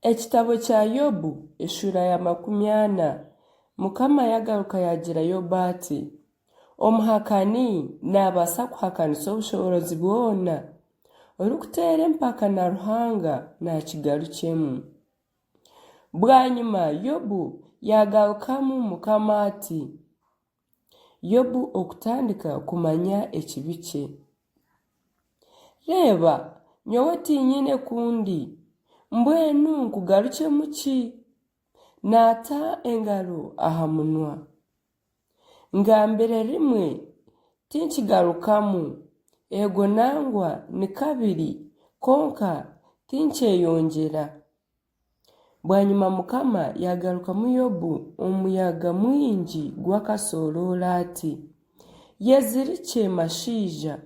Ekitabo kya Yobu eshura ya 40. Mukama yagaruka yagira Yobu ati, omuhakani nabaasa kuhakanisa obushobozi bwona? Orikuteera empaka na Ruhanga nakigarukemu. Bwanyuma Yobu yagarukamu Mukama ati, Yobu okutandika kumanya ekibi kye. Reba, nyowe tinyine kundi, mbwenu nkugarukemu ki? Naata engaro aha munwa. Ngambire rimwe tinkigarukamu, ego nangwa ni kabiri konka tinkyeyongera. Bwanyuma Mukama yagarukamu Yobu omuyaga mwingi gw'akasorora ati, yezirike mashiija,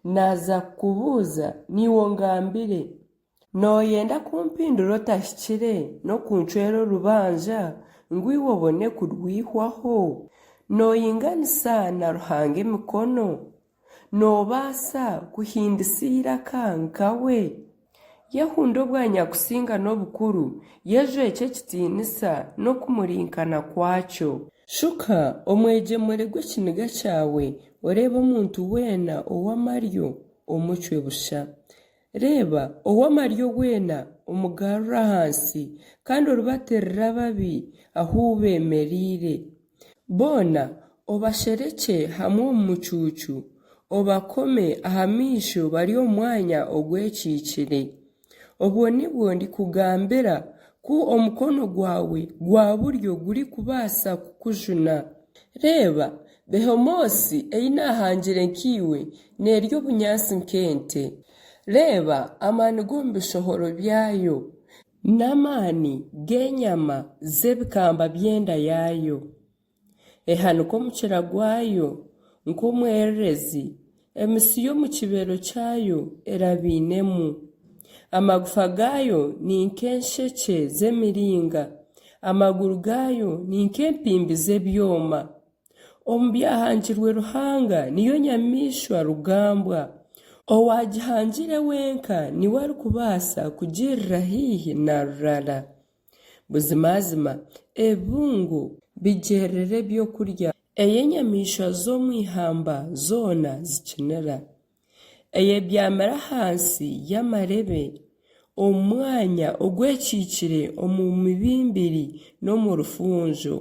naza kukubuuza niwe ngambire. Noyenda kumpindura otahikire n'okuncwera orubanja ngu iwe obone kurwihwaho? Noyinganisa na Ruhanga emikono? Nobaasa kuhindisa iraka nkawe? Yehunda obwanyakusinga n'obukuru, yejweke ekitiinisa n'okumurinkana kwakyo. Shuka omwegyemure gw'ekiniga kyawe, orebe omuntu weena owamaryo omucwe busha. Reba owamaryo weena omugarura ahansi, kandi orubaterera ababi ahu beemereire. Boona obashereke hamwe omu mucuucu, obakome aha maisho bari omu mwanya ogw'ekiikire. Obwo nibwo ndikugambira ku omukono gwawe gwa buryo gurikubaasa kukujuna. Reba, Behemosi eine ahangire nk'iwe nerya obunyansi nk'ente. Reba amaani g'omu bishohoro byayo, n'amaani g'enyama z'ebikamba by'enda yaayo. Ehanika omukira gwayo nk'omwererezi, emisi y'omu kibero kyayo erabiinemu. Amagufa gaayo ni nk'enshekye z'emiringa, amaguru gaayo ni nk'empimbi z'ebyoma. Omu byahangirwe Ruhanga niyo nyamiishwa rugambwa. Owagihangire wenka niwe arikubaasa kugirira hiihi na rurara. Buzimazima ebungu bigyerere ebyokurya eyenyamiishwa z'omwihamba zoona zikinira. Eyebyamira ahansi y'amarebe, omu mwanya ogw'ekiikire omu mibimbiri n'omu rufunjo.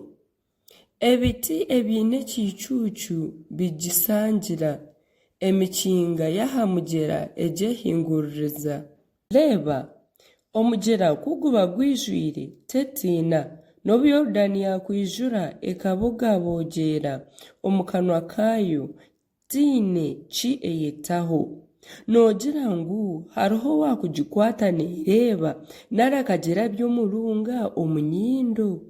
Ebiti ebiine ekiicuucu bigisangira, emikinga y'ahamugyera egyehinguririza. Reba, omugyera kuguba gwijwire tetiina, n'obu Yorodani yakwijura ekabogabogyera omu kanwa kaayo, tiine ki eyetaho. Noogira ngu hariho wakugikwata neereeba nari akagyera by'omurunga omu nyindo?